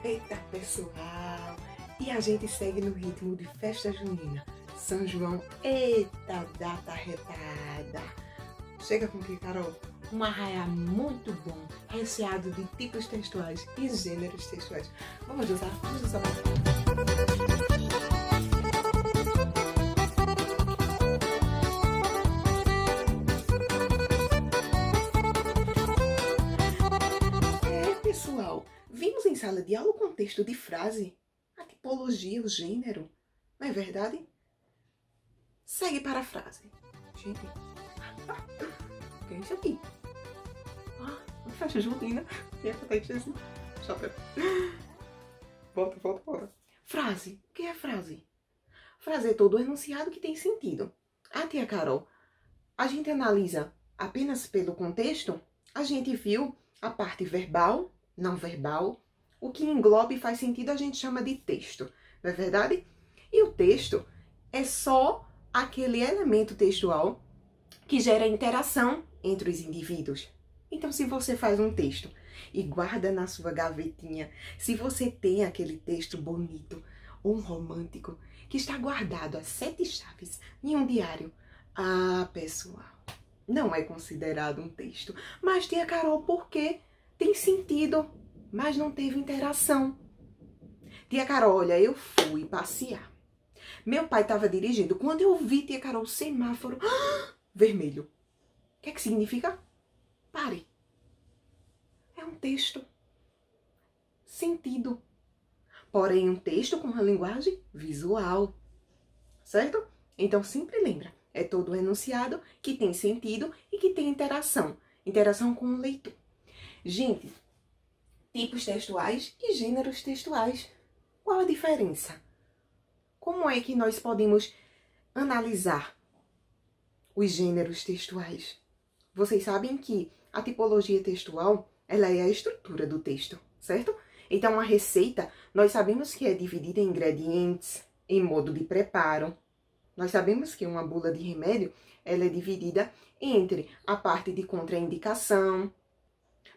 Eita, pessoal! E a gente segue no ritmo de festa junina. São João, eita data arretada! Chega com que, Carol? Um arraiá muito bom, recheado de tipos textuais e gêneros textuais. Vamos usar? Vamos usar. Pessoal, vimos em sala de aula o contexto de frase, a tipologia, o gênero, não é verdade? Segue para a frase. Gente, o que é isso aqui? Uma festa junina. Volta. Frase. O que é frase? Frase é todo enunciado que tem sentido. Tia Carol, a gente analisa apenas pelo contexto? A gente viu a parte verbal, não verbal, o que engloba e faz sentido a gente chama de texto, não é verdade? E o texto é só aquele elemento textual que gera interação entre os indivíduos. Então, se você faz um texto e guarda na sua gavetinha, se você tem aquele texto bonito ou um romântico que está guardado a 7 chaves em um diário, pessoal, não é considerado um texto. Mas, tia Carol, por quê? Tem sentido, mas não teve interação. Tia Carol, olha, eu fui passear. Meu pai estava dirigindo. Quando eu vi, tia Carol, o semáforo vermelho. O que é que significa? Pare. É um texto. Sentido. Porém, um texto com uma linguagem visual. Certo? Então, sempre lembra. É todo enunciado que tem sentido e que tem interação. Interação com o leitor. Gente, tipos textuais e gêneros textuais. Qual a diferença? Como é que nós podemos analisar os gêneros textuais? Vocês sabem que a tipologia textual, ela é a estrutura do texto, certo? Então, a receita, nós sabemos que é dividida em ingredientes, em modo de preparo. Nós sabemos que uma bula de remédio, ela é dividida entre a parte de contraindicação,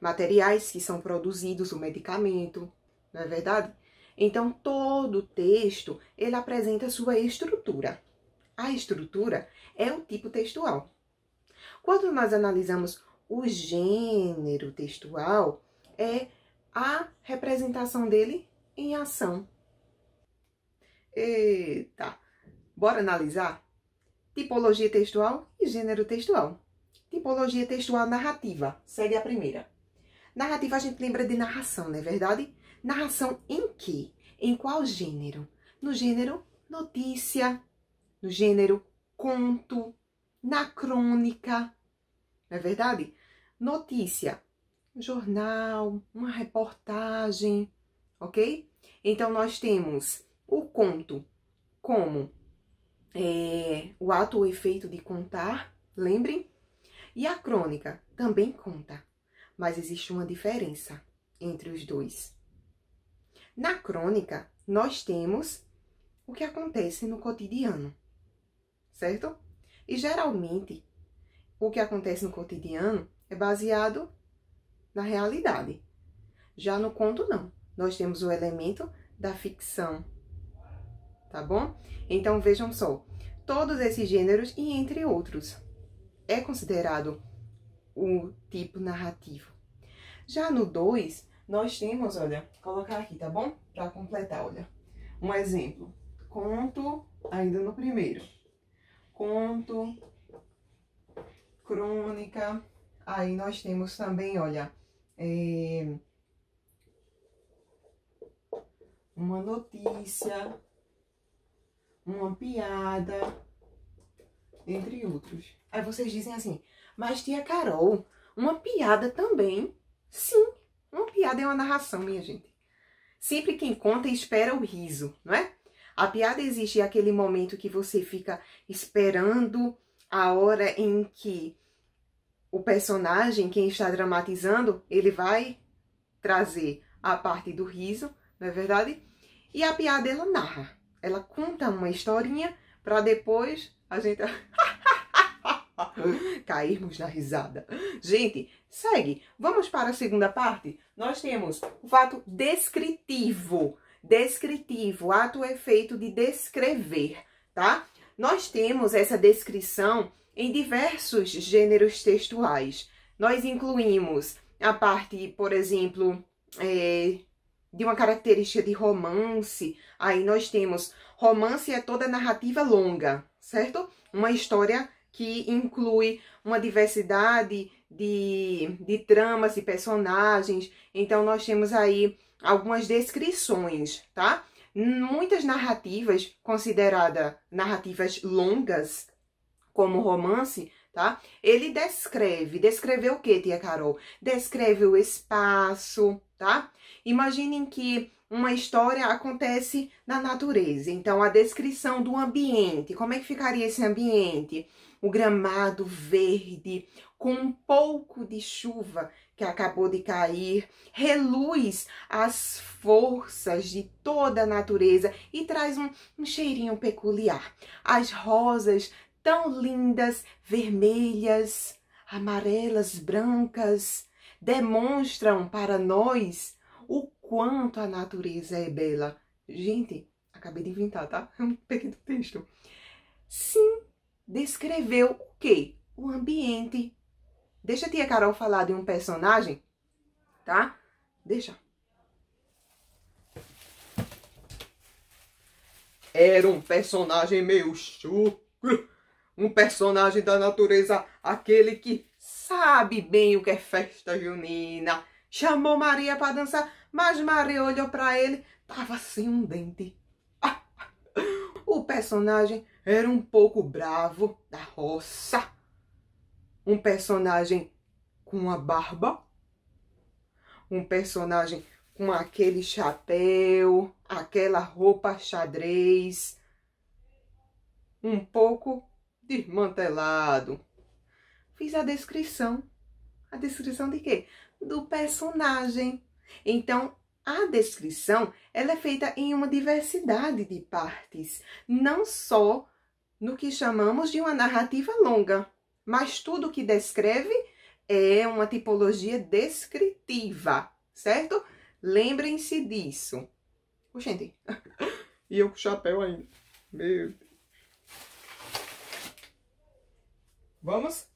materiais que são produzidos, o medicamento, não é verdade? Então, todo texto, ele apresenta sua estrutura. A estrutura é o tipo textual. Quando nós analisamos o gênero textual, é a representação dele em ação. Eita! Bora analisar? Tipologia textual e gênero textual. Tipologia textual narrativa. Segue a primeira. Narrativa a gente lembra de narração, não é verdade? Narração em quê? Em qual gênero? No gênero notícia, no gênero conto, na crônica, não é verdade? Notícia, jornal, uma reportagem, ok? Então, nós temos o conto como o ato ou efeito de contar, lembrem? E a crônica também conta, mas existe uma diferença entre os dois. Na crônica, nós temos o que acontece no cotidiano, certo? E geralmente, o que acontece no cotidiano é baseado na realidade. Já no conto, não. Nós temos o elemento da ficção, tá bom? Então, vejam só, todos esses gêneros e entre outros é considerado o tipo narrativo. Já no 2, nós temos, olha, vou colocar aqui, tá bom? Para completar, olha. Um exemplo. Conto, ainda no primeiro. Conto, crônica. Aí nós temos também, olha, uma notícia, uma piada, entre outros. Aí vocês dizem assim, mas tia Carol, uma piada também? Sim, uma piada é uma narração, minha gente. Sempre quem conta espera o riso, não é? A piada existe aquele momento que você fica esperando a hora em que o personagem, quem está dramatizando, ele vai trazer a parte do riso, não é verdade? E a piada, ela narra. Ela conta uma historinha para depois a gente... Cairmos na risada. Gente, segue. Vamos para a segunda parte. Nós temos o fato descritivo. Descritivo, ato ou efeito de descrever, tá? Nós temos essa descrição em diversos gêneros textuais. Nós incluímos a parte, por exemplo, de uma característica de romance. Aí nós temos romance é toda narrativa longa, certo? Uma história que inclui uma diversidade de tramas e personagens. Então, nós temos aí algumas descrições, tá? Muitas narrativas consideradas narrativas longas, como romance, tá? Ele descreve o que, tia Carol? Descreve o espaço, tá? Imaginem que uma história acontece na natureza, então a descrição do ambiente, como é que ficaria esse ambiente? O gramado verde, com um pouco de chuva que acabou de cair, reluz as forças de toda a natureza e traz um cheirinho peculiar. As rosas tão lindas, vermelhas, amarelas, brancas, demonstram para nós o quanto a natureza é bela. Gente, acabei de inventar, tá? É um pequeno texto. Sim, descreveu o quê? O ambiente. Deixa a tia Carol falar de um personagem, tá? Deixa. Era um personagem meio chucro. Um personagem da natureza, aquele que sabe bem o que é festa junina. Chamou Maria para dançar, mas Maria olhou para ele, tava sem um dente. O personagem era um pouco bravo, da roça. Um personagem com uma barba. Um personagem com aquele chapéu, aquela roupa xadrez. Um pouco desmantelado. Fiz a descrição. A descrição de quê? Do personagem. Então, a descrição, ela é feita em uma diversidade de partes. Não só no que chamamos de uma narrativa longa, mas tudo que descreve é uma tipologia descritiva, certo? Lembrem-se disso. Gente, e eu com o chapéu ainda. Meu Deus. Vamos?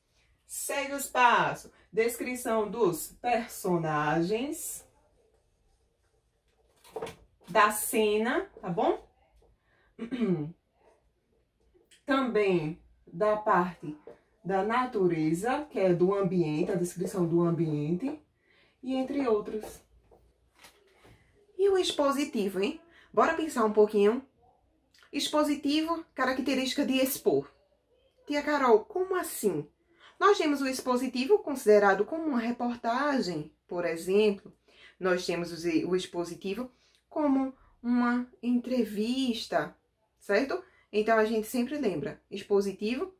Segue os passos. Descrição dos personagens. Da cena, tá bom? Também da parte da natureza, que é do ambiente, a descrição do ambiente. E entre outros. E o expositivo, hein? Bora pensar um pouquinho. Expositivo, característica de expor. Tia Carol, como assim? Nós temos o expositivo considerado como uma reportagem, por exemplo. Nós temos o expositivo como uma entrevista, certo? Então, a gente sempre lembra, expositivo,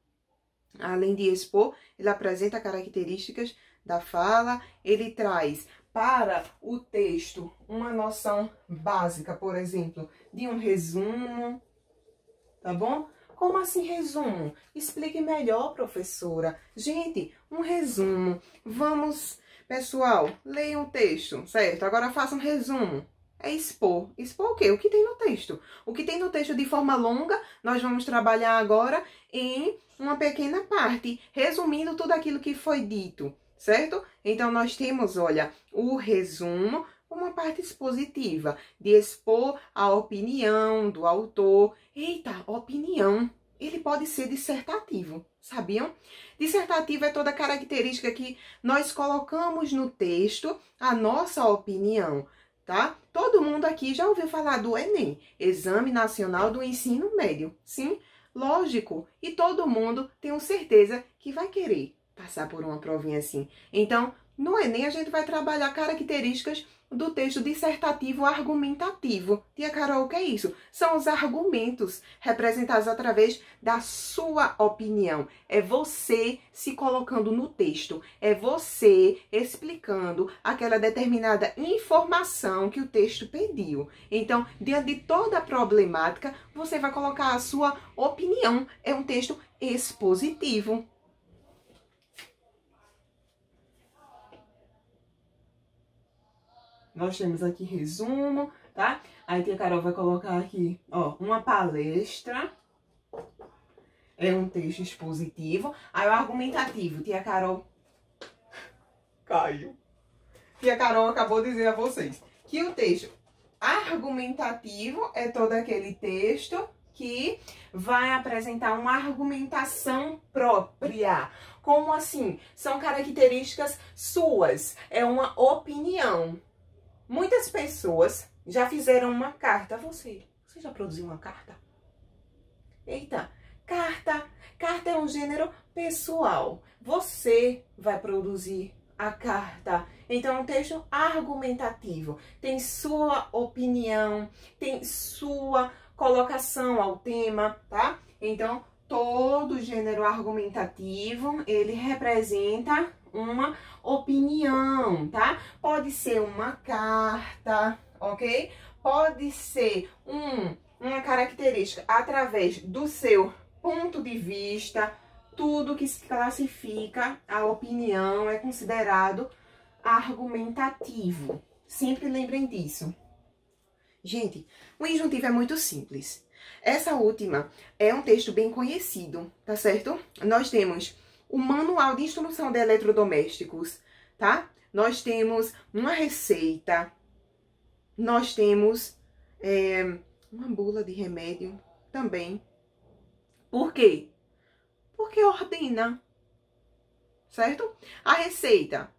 além de expor, ele apresenta características da fala, ele traz para o texto uma noção básica, por exemplo, de um resumo, tá bom? Como assim resumo? Explique melhor, professora. Gente, um resumo. Vamos, pessoal, leiam o texto, certo? Agora faça um resumo. É expor. Expor o quê? O que tem no texto. O que tem no texto de forma longa, nós vamos trabalhar agora em uma pequena parte, resumindo tudo aquilo que foi dito, certo? Então, nós temos, olha, o resumo, uma parte expositiva, de expor a opinião do autor. Eita, opinião. Ele pode ser dissertativo, sabiam? Dissertativo é toda característica que nós colocamos no texto, a nossa opinião, tá? Todo mundo aqui já ouviu falar do Enem, Exame Nacional do Ensino Médio. Sim, lógico. E todo mundo, tenho certeza, que vai querer passar por uma provinha assim. Então, no Enem, a gente vai trabalhar características do texto dissertativo argumentativo. Tia Carol, o que é isso? São os argumentos representados através da sua opinião. É você se colocando no texto. É você explicando aquela determinada informação que o texto pediu. Então, diante de toda a problemática, você vai colocar a sua opinião. É um texto expositivo. Nós temos aqui resumo, tá? Aí tia Carol vai colocar aqui, ó, uma palestra. É um texto expositivo. Aí o argumentativo, tia Carol caiu. Tia Carol acabou de dizer a vocês que o texto argumentativo é todo aquele texto que vai apresentar uma argumentação própria. Como assim? São características suas, é uma opinião. Muitas pessoas já fizeram uma carta. Você já produziu uma carta? Eita, carta é um gênero pessoal. Você vai produzir a carta. Então, é um texto argumentativo. Tem sua opinião, tem sua colocação ao tema, tá? Então, todo gênero argumentativo, ele representa uma opinião, tá? Pode ser uma carta, ok? Pode ser uma característica através do seu ponto de vista. Tudo que se classifica a opinião é considerado argumentativo. Sempre lembrem disso. Gente, o injuntivo é muito simples. Essa última é um texto bem conhecido, tá certo? Nós temos o Manual de Instrução de Eletrodomésticos, tá? Nós temos uma receita, nós temos uma bula de remédio também. Por quê? Porque ordena, certo? A receita: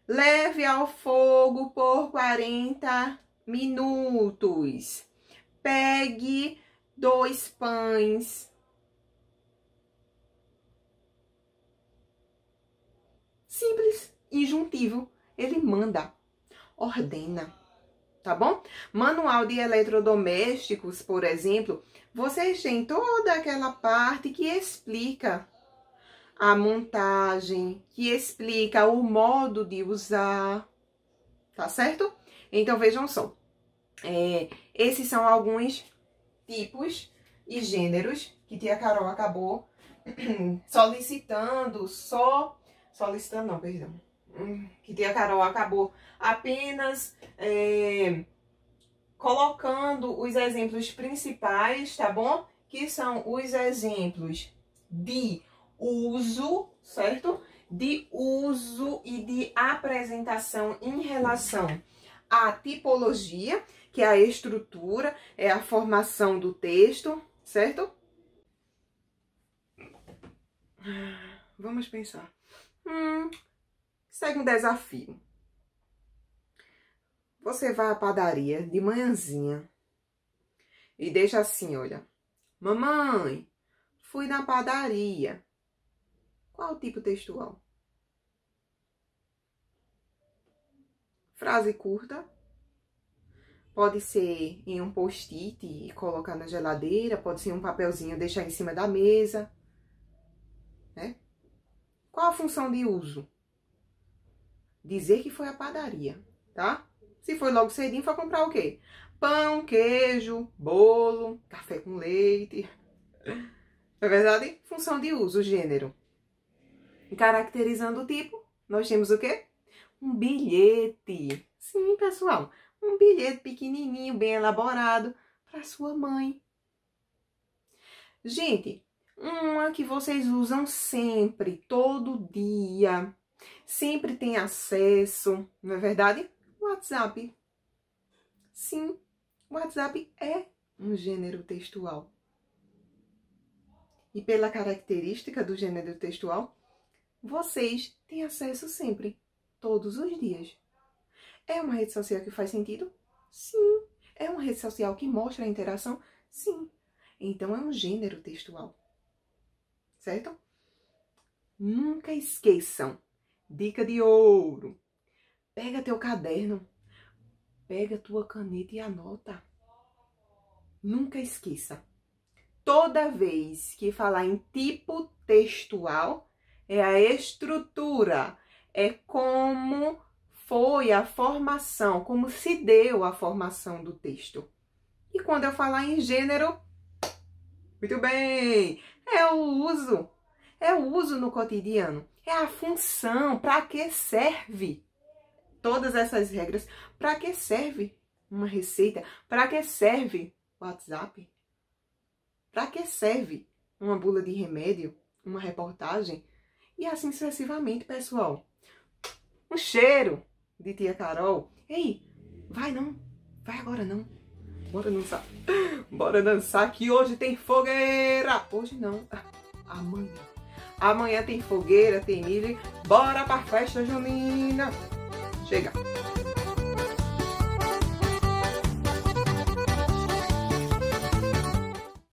leve ao fogo por 40 minutos. Pegue 2 pães. Simples, injuntivo. Ele manda, ordena, tá bom? Manual de eletrodomésticos, por exemplo, vocês têm toda aquela parte que explica a montagem, que explica o modo de usar, tá certo? Então, vejam só. Esses são alguns tipos e gêneros que tia Carol acabou que tia Carol acabou apenas colocando os exemplos principais, tá bom? Que são os exemplos de uso, certo? De uso e de apresentação em relação à tipologia, que é a estrutura, é a formação do texto, certo? Vamos pensar. Segue um desafio. Você vai à padaria de manhãzinha e deixa assim, olha. Mamãe, fui na padaria. Qual o tipo textual? Frase curta. Pode ser em um post-it e colocar na geladeira. Pode ser em um papelzinho, deixar em cima da mesa. Né? Qual a função de uso? Dizer que foi à padaria, tá? Se foi logo cedinho, foi comprar o quê? Pão, queijo, bolo, café com leite. Na verdade, função de uso, gênero. E caracterizando o tipo, nós temos o quê? Um bilhete. Sim, pessoal. Um bilhete pequenininho, bem elaborado, para sua mãe. Gente, uma que vocês usam sempre, todo dia. Sempre tem acesso, não é verdade? WhatsApp. Sim, o WhatsApp é um gênero textual. E pela característica do gênero textual, vocês têm acesso sempre, todos os dias. É uma rede social que faz sentido? Sim. É uma rede social que mostra a interação? Sim. Então, é um gênero textual. Certo? Nunca esqueçam. Dica de ouro. Pega teu caderno. Pega tua caneta e anota. Nunca esqueça. Toda vez que falar em tipo textual, é a estrutura. É como foi a formação, como se deu a formação do texto. E quando eu falar em gênero, muito bem, é o uso. É o uso no cotidiano. É a função, para que serve. todas essas regras, para que serve uma receita? Para que serve o WhatsApp? Para que serve uma bula de remédio? Uma reportagem? E assim sucessivamente, pessoal. Um cheiro de tia Carol. Ei, vai não, vai agora não. Bora dançar. Bora dançar que hoje tem fogueira. Hoje não, amanhã. Amanhã tem fogueira, tem milho. Bora pra festa junina. Chega.